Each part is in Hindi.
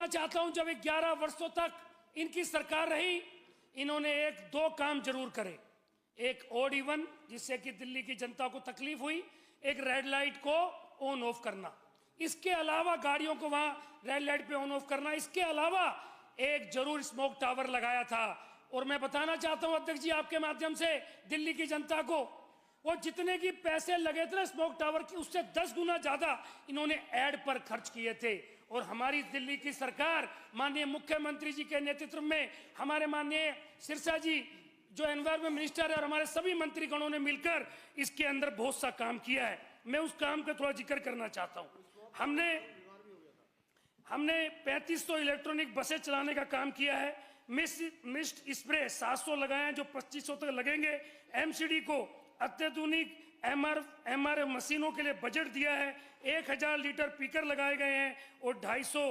चाहता हूं जब 11 वर्षों तक इनकी सरकार रही, इन्होंने एक दो काम जरूर करे। एक ओड इवन, जिससे कि दिल्ली की जनता को तकलीफ हुई, एक रेड लाइट को ऑन ऑफ करना। इसके अलावा गाड़ियों को वहां रेड लाइट पे ऑन ऑफ करना। इसके अलावा एक जरूर स्मोक टावर लगाया था। और मैं बताना चाहता हूं अध्यक्ष जी आपके माध्यम से दिल्ली की जनता को, वो जितने की पैसे लगे थे ना स्मोक टावर की, उससे 10 गुना ज्यादा इन्होंने एड पर खर्च किए थे। और हमारी दिल्ली की सरकार माननीय मुख्यमंत्री जी के नेतृत्व में, हमारे माननीय सिरसा जी जो एनवायरमेंट मिनिस्टर है और हमारे सभी मंत्रीगणों ने मिलकर इसके अंदर बहुत सा काम किया है। मैं उस काम का थोड़ा जिक्र करना चाहता हूं। हमने 3500 इलेक्ट्रॉनिक बसें चलाने का काम किया है। मिस्ट स्प्रे 700 लगाए हैं जो 2500 तक लगेंगे। एमसीडी को अत्याधुनिक एमआरएफ मशीनों के लिए बजट दिया है। 1000 लीटर पीकर लगाए गए हैं और 250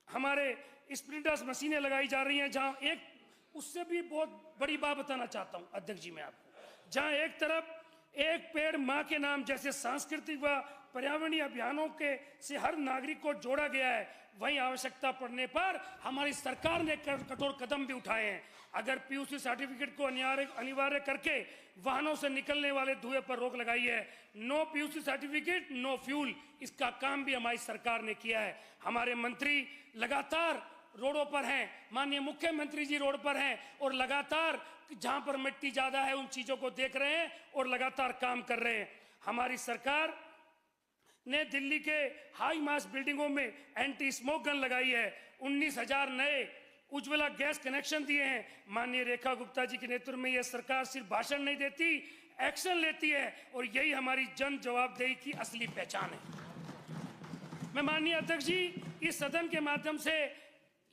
हमारे स्प्रिंटर्स मशीनें लगाई जा रही हैं। जहां एक उससे भी बहुत बड़ी बात बताना चाहता हूं अध्यक्ष जी मैं आपको, जहां एक तरफ एक पेड़ मां के नाम जैसे सांस्कृतिक व पर्यावरणीय अभियानों के से हर नागरिक को जोड़ा गया है, वहीं आवश्यकता पड़ने पर हमारी सरकार ने कठोर कदम भी उठाए हैं। अगर पीयूसी सर्टिफिकेट को अनिवार्य करके वाहनों से निकलने वाले धुएं पर रोक लगाई है। No PUC certificate no fuel, इसका काम भी हमारी सरकार ने किया है। हमारे मंत्री लगातार रोडों पर हैं, माननीय मुख्यमंत्री जी रोड पर हैं और लगातार जहां पर मिट्टी ज्यादा है उन चीजों को देख रहे हैं और लगातार काम कर रहे हैं। हमारी सरकार ने दिल्ली के हाई मास बिल्डिंगों में एंटी स्मोक गन लगाई है। 19,000 नए उज्ज्वला गैस कनेक्शन दिए हैं। माननीय रेखा गुप्ता जी के नेतृत्व में यह सरकार सिर्फ भाषण नहीं देती, एक्शन लेती है और यही हमारी जन जवाबदेही की असली पहचान है। मैं माननीय अध्यक्ष जी इस सदन के माध्यम से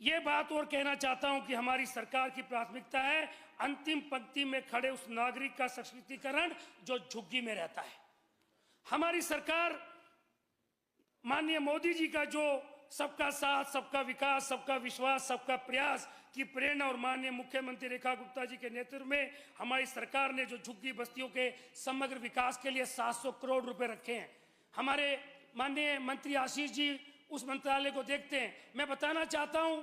ये बात और कहना चाहता हूं कि हमारी सरकार की प्राथमिकता है अंतिम पंक्ति में खड़े उस नागरिक का सशक्तिकरण जो झुग्गी में रहता है। हमारी सरकार माननीय मोदी जी का जो सबका साथ, सबका विकास, सबका विश्वास, सबका प्रयास की प्रेरणा और माननीय मुख्यमंत्री रेखा गुप्ता जी के नेतृत्व में हमारी सरकार ने जो झुग्गी बस्तियों के समग्र विकास के लिए 700 करोड़ रुपए रखे हैं। हमारे माननीय मंत्री आशीष जी उस मंत्रालय को देखते हैं। मैं बताना चाहता हूं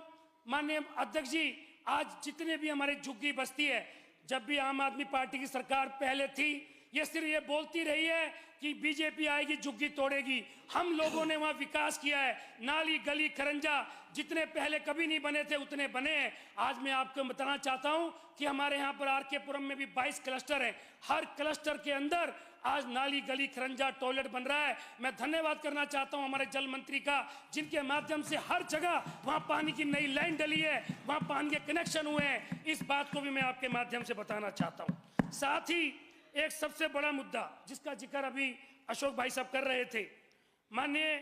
माननीय अध्यक्ष जी, आज जितने भी हमारे झुग्गी बस्ती है, जब भी आम आदमी पार्टी की सरकार पहले थी, ये सिर्फ ये बोलती रही है कि बीजेपी आएगी झुग्गी तोड़ेगी। हम लोगों ने वहां विकास किया है। नाली गली खरंजा जितने पहले कभी नहीं बने थे उतने बने हैं। आज मैं आपको बताना चाहता हूं कि हमारे यहाँ पर आरके पुरम में भी 22 क्लस्टर हैं। हर क्लस्टर के अंदर आज नाली गली खरंजा टॉयलेट बन रहा है। मैं धन्यवाद करना चाहता हूं हमारे जल मंत्री का, जिनके माध्यम से हर जगह वहां पानी की नई लाइन डली है, वहां पानी के कनेक्शन हुए हैं। इस बात को भी मैं आपके माध्यम से बताना चाहता हूं। साथ ही एक सबसे बड़ा मुद्दा जिसका जिक्र अभी अशोक भाई साहब कर रहे थे, माननीय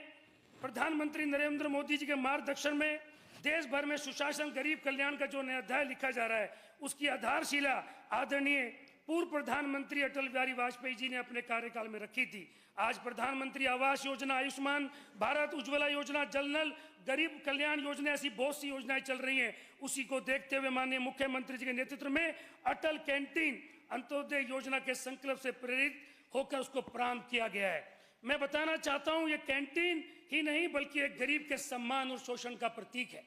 प्रधानमंत्री नरेंद्र मोदी जी के मार्गदर्शन में देश भर में सुशासन गरीब कल्याण का जो नया अध्याय लिखा जा रहा है, उसकी आधारशिला आदरणीय पूर्व प्रधानमंत्री अटल बिहारी वाजपेयी जी ने अपने कार्यकाल में रखी थी। आज प्रधानमंत्री आवास योजना, आयुष्मान भारत, उज्ज्वला योजना, जल नल, गरीब कल्याण योजना, ऐसी बहुत सी योजनाएं चल रही हैं। उसी को देखते हुए माननीय मुख्यमंत्री जी के नेतृत्व में अटल कैंटीन अंत्योदय योजना के संकल्प से प्रेरित होकर उसको प्रारंभ किया गया है। मैं बताना चाहता हूं ये कैंटीन ही नहीं बल्कि एक गरीब के सम्मान और शोषण का प्रतीक है।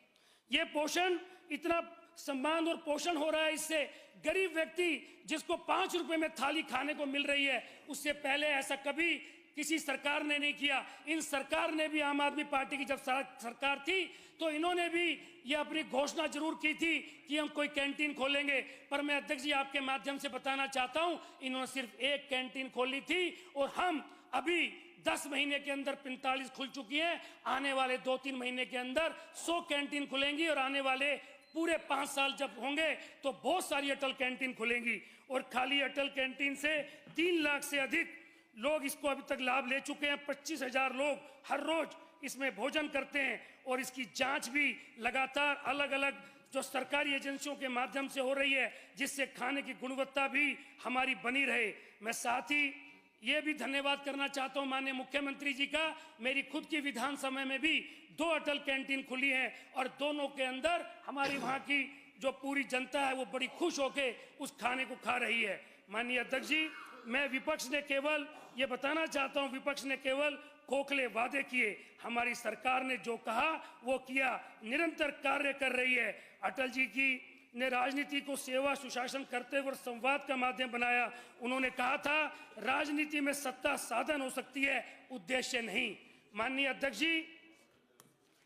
ये पोषण, इतना सम्मान और पोषण हो रहा है, इससे गरीब व्यक्ति जिसको 5 रुपए में थाली खाने को मिल रही है, उससे पहले ऐसा कभी किसी सरकार ने नहीं किया। इन सरकार ने भी, आम आदमी पार्टी की जब सरकार थी तो इन्होंने भी ये अपनी घोषणा जरूर की थी कि हम कोई कैंटीन खोलेंगे, पर मैं अध्यक्ष जी आपके माध्यम से बताना चाहता हूं इन्होंने सिर्फ एक कैंटीन खोली थी और हम अभी 10 महीने के अंदर 45 खुल चुकी हैं। आने वाले 2-3 महीने के अंदर 100 कैंटीन खुलेंगी और आने वाले पूरे 5 साल जब होंगे तो बहुत सारी अटल कैंटीन खुलेंगी। और खाली अटल कैंटीन से 3 लाख से अधिक लोग इसको अभी तक लाभ ले चुके हैं। 25,000 लोग हर रोज इसमें भोजन करते हैं और इसकी जांच भी लगातार अलग अलग जो सरकारी एजेंसियों के माध्यम से हो रही है, जिससे खाने की गुणवत्ता भी हमारी बनी रहे। मैं साथ ही ये भी धन्यवाद करना चाहता हूं माननीय मुख्यमंत्री जी का, मेरी खुद की विधानसभा में भी 2 अटल कैंटीन खुली हैं और दोनों के अंदर हमारी वहां की जो पूरी जनता है वो बड़ी खुश होकर उस खाने को खा रही है। माननीय अध्यक्ष जी, मैं विपक्ष ने केवल ये बताना चाहता हूं, विपक्ष ने केवल खोखले वादे किए। हमारी सरकार ने जो कहा वो किया, निरंतर कार्य कर रही है। अटल जी की ने राजनीति को सेवा सुशासन करते हुए संवाद का माध्यम बनाया। उन्होंने कहा था, राजनीति में सत्ता साधन हो सकती है, उद्देश्य नहीं। माननीय अध्यक्ष जी,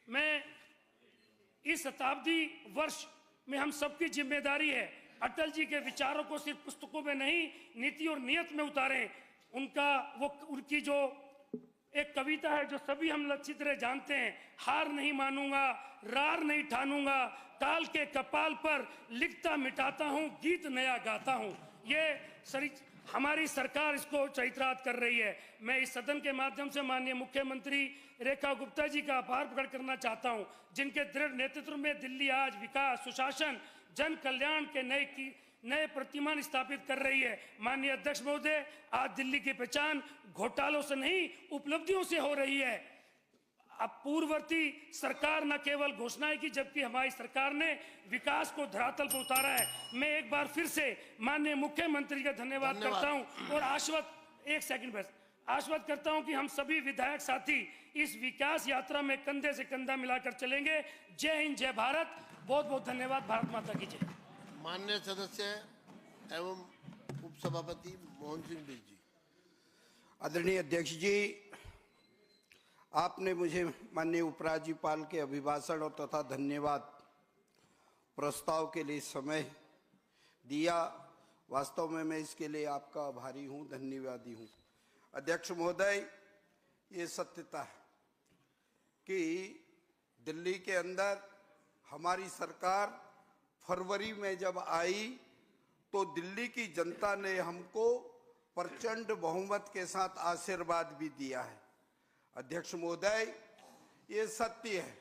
मैं इस शताब्दी वर्ष में हम सबकी जिम्मेदारी है अटल जी के विचारों को सिर्फ पुस्तकों में नहीं, नीति और नियत में उतारें। उनकी जो एक कविता है जो सभी हम अच्छी तरह जानते हैं, हार नहीं मानूंगा, रार नहीं ठानूंगा, काल के कपाल पर लिखता मिटाता हूं, गीत नया गाता हूं। ये हमारी सरकार इसको चरितार्थ कर रही है। मैं इस सदन के माध्यम से माननीय मुख्यमंत्री रेखा गुप्ता जी का आभार प्रकट करना चाहता हूं, जिनके दृढ़ नेतृत्व में दिल्ली आज विकास, सुशासन, जन कल्याण के नए प्रतिमान स्थापित कर रही है। माननीय अध्यक्ष महोदय, आज दिल्ली की पहचान घोटालों से नहीं, उपलब्धियों से हो रही है। अब पूर्ववर्ती सरकार न केवल घोषणाएं की, जबकि हमारी सरकार ने विकास को धरातल पर उतारा है। मैं एक बार फिर से माननीय मुख्यमंत्री का धन्यवाद करता हूं और आश्वस्त करता हूं कि हम सभी विधायक साथी इस विकास यात्रा में कंधे से कंधा मिलाकर चलेंगे। जय हिंद, जय भारत। बहुत बहुत धन्यवाद। भारत माता की जय। माननीय सदस्य एवं उपसभापति मोहन सिंह बिष्ट जी। आदरणीय अध्यक्ष जी, आपने मुझे माननीय उपराज्यपाल के अभिभाषण और तथा धन्यवाद प्रस्ताव के लिए समय दिया। वास्तव में मैं इसके लिए आपका आभारी हूं, धन्यवादी हूं। अध्यक्ष महोदय, ये सत्यता है कि दिल्ली के अंदर हमारी सरकार फरवरी में जब आई तो दिल्ली की जनता ने हमको प्रचंड बहुमत के साथ आशीर्वाद भी दिया है। अध्यक्ष महोदय, ये सत्य है